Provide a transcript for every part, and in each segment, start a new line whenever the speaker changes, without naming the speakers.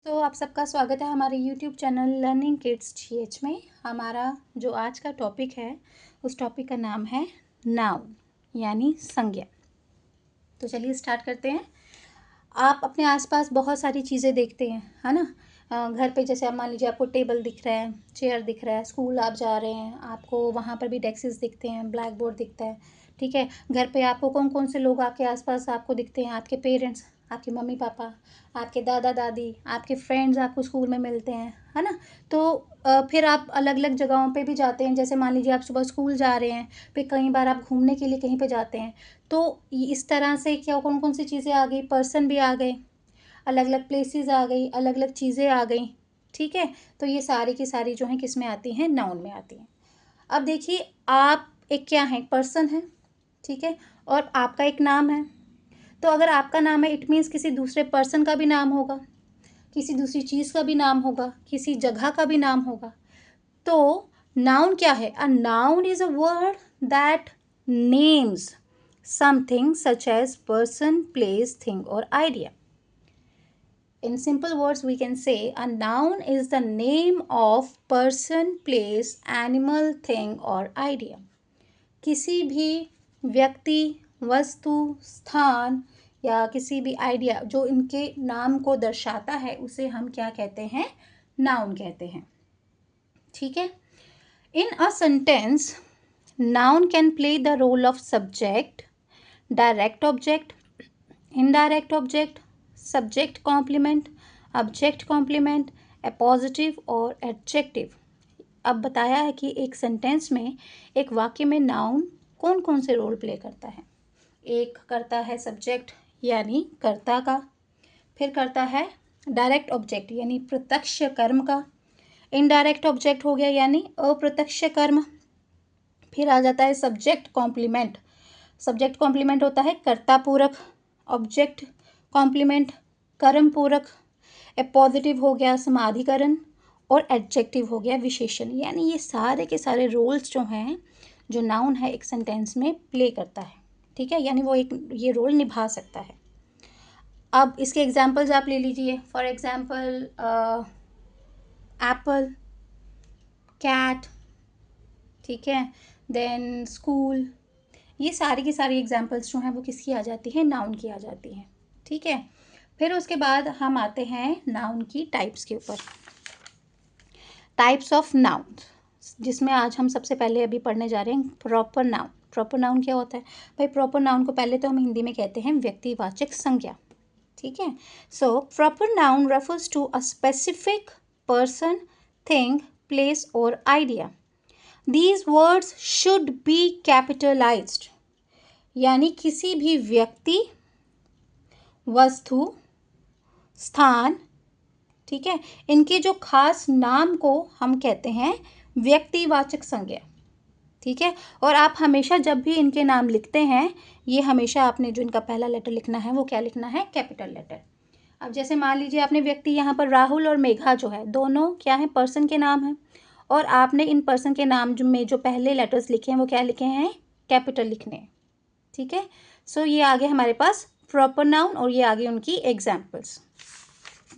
तो आप सबका स्वागत है हमारे YouTube channel learning kids GH में। हमारा जो आज का टॉपिक है उस टॉपिक का नाम है नाउन यानी संज्ञा। तो चलिए स्टार्ट करते हैं। आप अपने आसपास बहुत सारी चीज़ें देखते हैं, है ना। घर पे जैसे आप मान लीजिए आपको टेबल दिख रहा है, चेयर दिख रहा है, स्कूल आप जा रहे हैं आपको वहाँ पर भी डेस्क्स दिखते हैं, ब्लैक बोर्ड दिखता है, ठीक है। घर पे आपको कौन कौन से लोग आपके आसपास आपको दिखते हैं, आपके पेरेंट्स, आपके मम्मी पापा, आपके दादा दादी, आपके फ्रेंड्स आपको स्कूल में मिलते हैं, है ना। तो फिर आप अलग अलग जगहों पे भी जाते हैं। जैसे मान लीजिए आप सुबह स्कूल जा रहे हैं, फिर कई बार आप घूमने के लिए कहीं पे जाते हैं। तो इस तरह से क्या कौन कौन सी चीज़ें आ गई, पर्सन भी आ गए, अलग अलग प्लेसेस आ गई, अलग अलग चीज़ें आ गई, ठीक है। तो ये सारी की सारी जो हैं किस में आती हैं, नाउन में आती हैं। अब देखिए, आप एक क्या है, पर्सन है, ठीक है, और आपका एक नाम है। तो अगर आपका नाम है इट मीन्स किसी दूसरे पर्सन का भी नाम होगा, किसी दूसरी चीज़ का भी नाम होगा, किसी जगह का भी नाम होगा। तो नाउन क्या है? A noun is a word that names something such as person, place, thing और idea. In simple words, we can say a noun is the name of person, place, animal, thing or idea. किसी भी व्यक्ति, वस्तु, स्थान या किसी भी idea जो इनके नाम को दर्शाता है उसे हम क्या कहते हैं? नाउन कहते हैं, ठीक है। In a sentence, noun can play the role of subject, direct object, indirect object, subject complement, object complement, appositive और adjective. अब बताया है कि एक सेंटेंस में, एक वाक्य में नाउन कौन कौन से रोल प्ले करता है। एक करता है सब्जेक्ट यानी कर्ता का, फिर करता है डायरेक्ट ऑब्जेक्ट यानी प्रत्यक्ष कर्म का, इनडायरेक्ट ऑब्जेक्ट हो गया यानी अप्रत्यक्ष कर्म, फिर आ जाता है सब्जेक्ट कॉम्प्लीमेंट। सब्जेक्ट कॉम्प्लीमेंट होता है कर्ता पूरक, ऑब्जेक्ट कॉम्प्लीमेंट कर्म पूरक, एपॉजिटिव हो गया समाधिकरण और एडजेक्टिव हो गया विशेषण। यानी ये सारे के सारे रोल्स जो हैं, जो नाउन है एक सेंटेंस में प्ले करता है, ठीक है, यानी वो एक ये रोल निभा सकता है। अब इसके एग्जाम्पल्स आप ले लीजिए। फॉर एग्जाम्पल एप्पल, कैट, ठीक है, देन स्कूल। ये सारी की सारी एग्जाम्पल्स जो हैं वो किसकी आ जाती है? नाउन की आ जाती हैं, ठीक है। फिर उसके बाद हम आते हैं नाउन की टाइप्स के ऊपर। टाइप्स ऑफ नाउन, जिसमें आज हम सबसे पहले अभी पढ़ने जा रहे हैं प्रॉपर नाउन। प्रॉपर नाउन क्या होता है भाई? प्रॉपर नाउन को पहले तो हम हिंदी में कहते हैं व्यक्तिवाचक संज्ञा, ठीक है। So proper noun refers to a specific person, thing, place और idea. These words should be capitalized. यानी किसी भी व्यक्ति, वस्तु, स्थान, ठीक है, इनके जो खास नाम को हम कहते हैं व्यक्तिवाचक संज्ञा, ठीक है। और आप हमेशा जब भी इनके नाम लिखते हैं, ये हमेशा आपने जो इनका पहला लेटर लिखना है वो क्या लिखना है? Capital letter. अब जैसे मान लीजिए आपने व्यक्ति यहाँ पर राहुल और मेघा जो है, दोनों क्या है? पर्सन के नाम हैं, और आपने इन पर्सन के नाम में जो पहले लेटर्स लिखे हैं वो क्या लिखे हैं? कैपिटल लिखने हैं, ठीक है। सो ये आगे हमारे पास प्रॉपर नाउन और ये आगे उनकी एग्जाम्पल्स।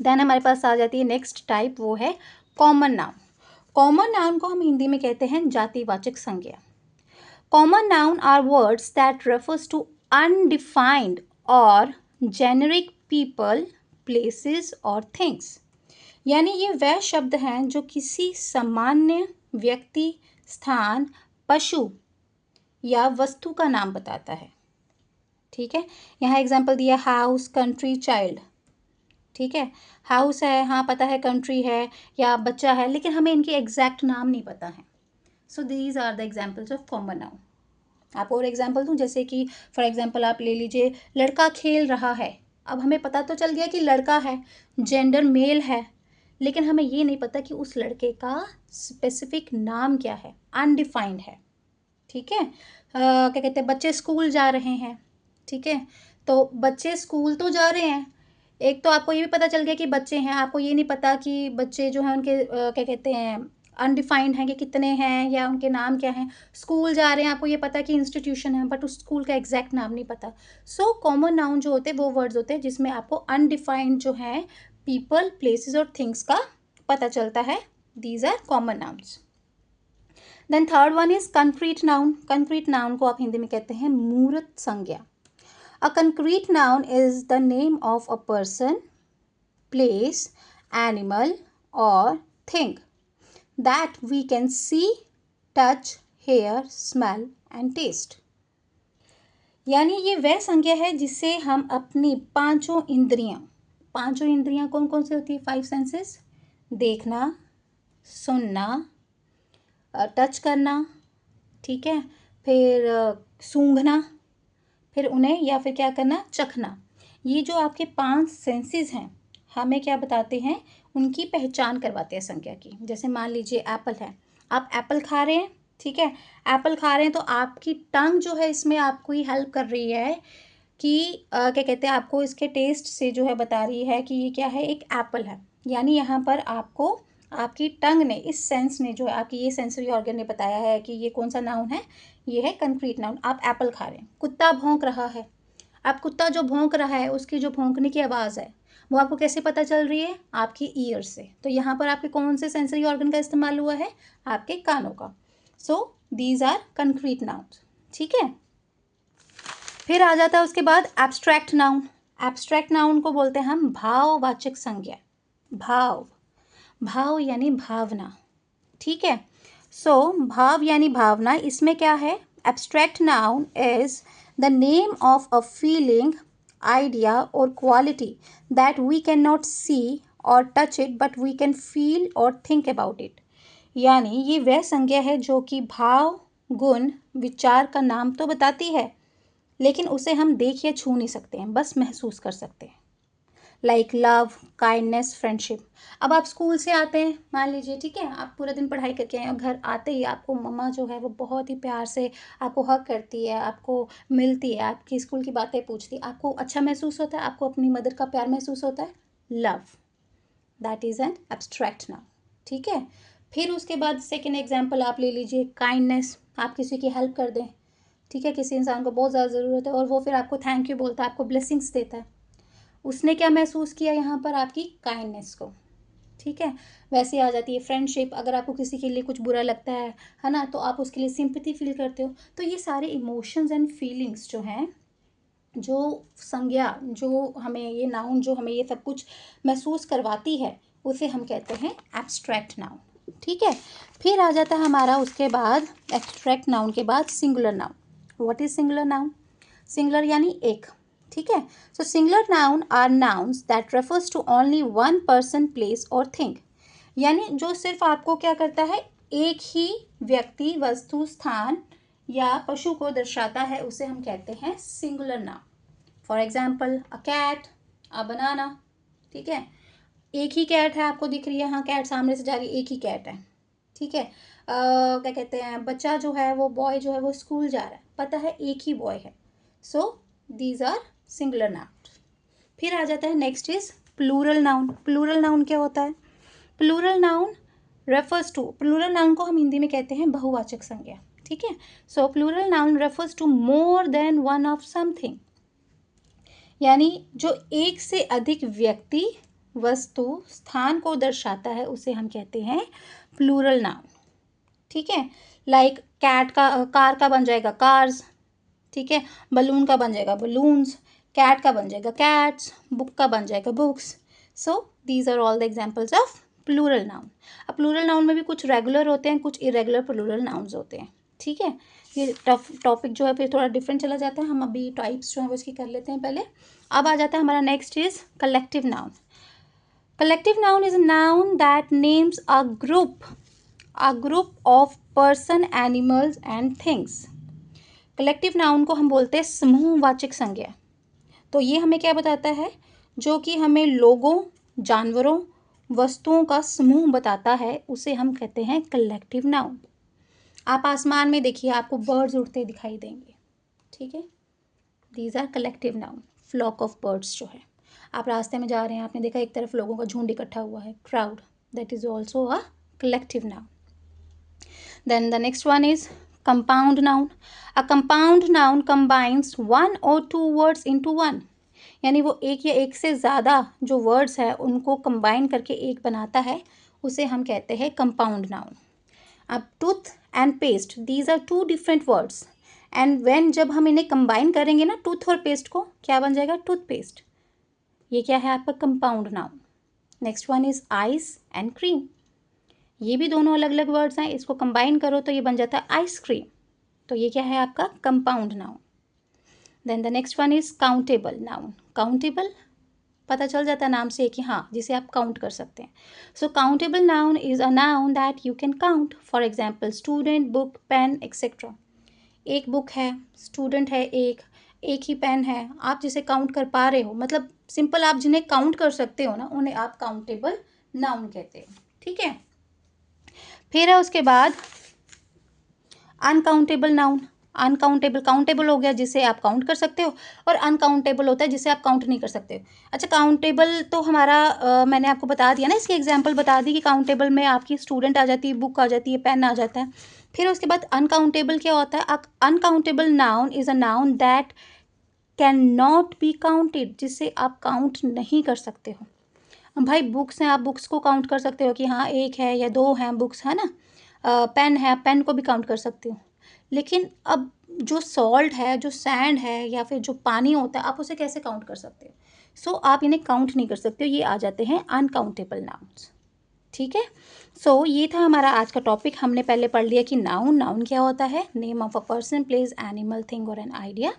देन हमारे पास आ जाती है नेक्स्ट टाइप, वो है कॉमन नाउन। कॉमन नाउन को हम हिंदी में कहते हैं जातिवाचक संज्ञा। Common noun are words that refers to undefined और जेनेरिक पीपल, प्लेसेस और थिंग्स। यानी ये वह शब्द हैं जो किसी सामान्य व्यक्ति, स्थान, पशु या वस्तु का नाम बताता है, ठीक है। यहाँ एग्जाम्पल दिया हाउस, कंट्री, चाइल्ड, ठीक है। हाउस है, हाँ पता है, कंट्री है या बच्चा है, लेकिन हमें इनके एग्जैक्ट नाम नहीं पता है। So these are the examples of common noun. आप और एग्जाम्पल दूँ, जैसे कि फॉर एग्जाम्पल आप ले लीजिए लड़का खेल रहा है। अब हमें पता तो चल गया कि लड़का है, जेंडर मेल है, लेकिन हमें ये नहीं पता कि उस लड़के का स्पेसिफिक नाम क्या है, अनडिफाइंड है, ठीक है। क्या कहते हैं, बच्चे स्कूल जा रहे हैं, ठीक है। तो बच्चे स्कूल तो जा रहे हैं, एक तो आपको ये भी पता चल गया कि बच्चे हैं, आपको ये नहीं पता कि बच्चे जो हैं उनके क्या कहते हैं, अनडिफाइंड हैं कि कितने हैं या उनके नाम क्या हैं। स्कूल जा रहे हैं, आपको ये पता कि इंस्टीट्यूशन है, बट उस स्कूल का एग्जैक्ट नाम नहीं पता। सो कॉमन नाउन जो होते हैं वो वर्ड्स होते हैं जिसमें आपको अनडिफाइंड जो है पीपल, प्लेसेस और थिंग्स का पता चलता है. These are common nouns. Then third one is concrete noun. Concrete noun को आप हिंदी में कहते हैं मूर्त संज्ञा. A concrete noun is the name of a person, place, animal और thing that we can see, touch, hear, smell and taste. यानी ये वह संज्ञा है जिससे हम अपनी पांचों इंद्रियां कौन कौन सी होती है? 5 सेंसेस. देखना, सुनना, टच करना, ठीक है, फिर सूंघना, फिर उन्हें या फिर क्या करना, चखना. ये जो आपके 5 सेंसेस हैं हमें क्या बताते हैं? उनकी पहचान करवाते हैं संज्ञा की. जैसे मान लीजिए एप्पल है, आप एप्पल खा रहे हैं, ठीक है, एप्पल खा रहे हैं तो आपकी टंग जो है इसमें आपको ही हेल्प कर रही है कि क्या कहते हैं, आपको इसके टेस्ट से जो है बता रही है कि ये क्या है, एक एप्पल है. यानी यहाँ पर आपको आपकी टंग ने, इस सेंस ने, जो आपकी ये सेंसरी ऑर्गन ने बताया है कि ये कौन सा नाउन है, ये है कंक्रीट नाउन. आप एप्पल खा रहे हैं, कुत्ता भौंक रहा है, आप कुत्ता जो भौंक रहा है उसकी जो भौंकने की आवाज़ है वो आपको कैसे पता चल रही है? आपकी ईयर से. तो यहाँ पर आपके कौन से सेंसरी ऑर्गन का इस्तेमाल हुआ है? आपके कानों का. So these are concrete nouns. ठीक है, फिर आ जाता है उसके बाद एब्स्ट्रैक्ट नाउन. एब्स्ट्रैक्ट नाउन को बोलते हैं हम भाववाचक संज्ञा. भाव यानी भावना. ठीक है, सो भाव यानी भावना. इसमें क्या है? Abstract noun is the name of a feeling, idea or quality that we cannot see or touch it but we can feel or think about it. यानी ये वह संज्ञा है जो कि भाव, गुण, विचार का नाम तो बताती है लेकिन उसे हम देख या छू नहीं सकते हैं, बस महसूस कर सकते हैं. Like love, kindness, friendship. अब आप स्कूल से आते हैं मान लीजिए, ठीक है, आप पूरा दिन पढ़ाई करके आए और घर आते ही आपको मम्मा जो है वो बहुत ही प्यार से आपको हग करती है, आपको मिलती है, आपकी स्कूल की बातें पूछती है, आपको अच्छा महसूस होता है, आपको अपनी मदर का प्यार महसूस होता है. Love, that is an abstract noun. ठीक है, फिर उसके बाद सेकेंड एग्जाम्पल आप ले लीजिए, काइंडनेस. आप किसी की हेल्प कर दें, ठीक है, किसी इंसान को बहुत ज़्यादा ज़रूरत है और वो फिर आपको थैंक यू बोलता है, आपको ब्लेसिंग्स देता है. उसने क्या महसूस किया यहाँ पर? आपकी काइंडनेस को. ठीक है, वैसे आ जाती है फ्रेंडशिप. अगर आपको किसी के लिए कुछ बुरा लगता है ना, तो आप उसके लिए सिंपैथी फील करते हो. तो ये सारे इमोशंस एंड फीलिंग्स जो हैं, जो संज्ञा, जो हमें ये नाउन जो हमें ये सब कुछ महसूस करवाती है, उसे हम कहते हैं एब्स्ट्रैक्ट नाउन. ठीक है, फिर आ जाता है हमारा उसके बाद एब्स्ट्रैक्ट नाउन के बाद singular noun. What is singular noun? Singular यानी एक. ठीक है, so singular noun are nouns that refers to only one person, place और थिंग. यानी जो सिर्फ आपको क्या करता है, एक ही व्यक्ति, वस्तु, स्थान या पशु को दर्शाता है, उसे हम कहते हैं singular noun. For example a cat, a banana. ठीक है, एक ही कैट है, आपको दिख रही है, हाँ कैट सामने से जा रही है, एक ही कैट है. ठीक है, क्या कहते हैं, बच्चा जो है वो, बॉय जो है वो स्कूल जा रहा है, पता है एक ही बॉय है. So these are singular noun. फिर आ जाता है next is plural noun. Plural noun क्या होता है? Plural noun refers to, plural noun को हम हिंदी में कहते हैं बहुवाचक संज्ञा. ठीक है, so plural noun refers to more than one of something. यानी जो एक से अधिक व्यक्ति, वस्तु, स्थान को दर्शाता है, उसे हम कहते हैं प्लूरल नाउन. ठीक है, लाइक कैट का, कार का बन जाएगा कार्स. ठीक है, बलून का बन जाएगा बलून्स, कैट का बन जाएगा कैट्स, बुक का बन जाएगा books. So these are all the examples of plural noun. अब प्लूरल नाउन में भी कुछ रेगुलर होते हैं, कुछ इरेगुलर प्लूरल नाउन्स होते हैं. ठीक है, ये टॉपिक जो है फिर थोड़ा डिफरेंट चला जाता है. हम अभी टाइप्स जो है वो इसकी कर लेते हैं पहले. अब आ जाता है हमारा next is collective noun. Collective noun is a noun that names a group of person, animals and things. Collective noun को हम बोलते हैं समूहवाचक संज्ञा. तो ये हमें क्या बताता है? जो कि हमें लोगों, जानवरों, वस्तुओं का समूह बताता है, उसे हम कहते हैं कलेक्टिव नाउन. आप आसमान में देखिए, आपको बर्ड्स उड़ते दिखाई देंगे. ठीक है, these are collective noun. Flock of birds जो है, आप रास्ते में जा रहे हैं, आपने देखा एक तरफ लोगों का झुंड इकट्ठा हुआ है, crowd, that is also a collective noun. Then the next one is compound noun. A compound noun combines one or two words into one. यानी वो एक या एक से ज़्यादा जो वर्ड्स है उनको कंबाइन करके एक बनाता है, उसे हम कहते हैं कंपाउंड नाउन। अब tooth and paste, these are two different words, and when जब हम इन्हें कंबाइन करेंगे ना, टूथ और पेस्ट को, क्या बन जाएगा? टूथपेस्ट। ये क्या है आपका compound noun. Next one is ice and cream, ये भी दोनों अलग अलग वर्ड्स हैं, इसको कंबाइन करो तो ये बन जाता है आइसक्रीम, तो ये क्या है आपका compound noun. Then the next one is countable noun. Countable पता चल जाता है नाम से कि हाँ, जिसे आप काउंट कर सकते हैं। So countable noun is a noun that you can count. For example student, book, pen etcetera. एक बुक है, स्टूडेंट है, एक ही पेन है, आप जिसे काउंट कर पा रहे हो, मतलब सिंपल आप जिन्हें काउंट कर सकते हो ना, उन्हें आप काउंटेबल नाउन कहते हो। ठीक है, फिर है उसके बाद अनकाउंटेबल नाउन। अनकाउंटेबल, काउंटेबल हो गया जिसे आप काउंट कर सकते हो, और अनकाउंटेबल होता है जिसे आप काउंट नहीं कर सकते हो। अच्छा, काउंटेबल तो हमारा मैंने आपको बता दिया ना, इसकी एग्जांपल बता दी कि काउंटेबल में आपकी स्टूडेंट आ जाती है, बुक आ जाती है, पेन आ जाता है। फिर उसके बाद अनकाउंटेबल क्या होता है? Uncountable noun is a noun that can not be counted, जिसे आप काउंट नहीं कर सकते हो। भाई बुक्स हैं, आप बुक्स को काउंट कर सकते हो कि हाँ एक है या दो हैं बुक्स, है ना। पेन है, पेन को भी काउंट कर सकते हो। लेकिन अब जो सॉल्ट है, जो सैंड है, या फिर जो पानी होता है, आप उसे कैसे काउंट कर सकते हो? सो आप इन्हें काउंट नहीं कर सकते हो, ये आ जाते हैं अनकाउंटेबल नाउन्स। ठीक है, सो ये था हमारा आज का टॉपिक। हमने पहले पढ़ लिया कि नाउन क्या होता है, name of a person, place, animal, thing और एन आइडिया।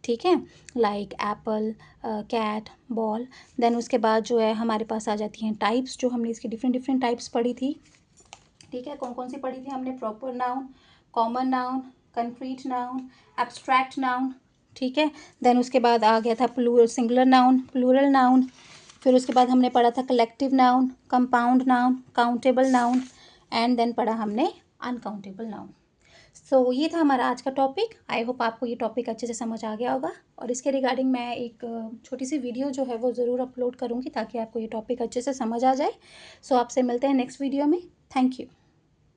ठीक है, like apple, cat, ball. Then उसके बाद जो है हमारे पास आ जाती हैं टाइप्स, जो हमने इसकी डिफरेंट डिफरेंट टाइप्स पढ़ी थी। ठीक है, कौन कौन सी पढ़ी थी हमने? Proper noun, common noun, concrete noun, abstract noun. ठीक है, देन उसके बाद आ गया था सिंगुलर नाउन, प्लूरल नाउन। फिर उसके बाद हमने पढ़ा था collective noun, compound noun, countable noun, and then पढ़ा हमने अनकाउंटेबल नाउन। सो ये था हमारा आज का टॉपिक। आई होप आपको ये टॉपिक अच्छे से समझ आ गया होगा, और इसके रिगार्डिंग मैं एक छोटी सी वीडियो जो है वो ज़रूर अपलोड करूँगी ताकि आपको ये टॉपिक अच्छे से समझ आ जाए। सो आपसे मिलते हैं नेक्स्ट वीडियो में। Thank you.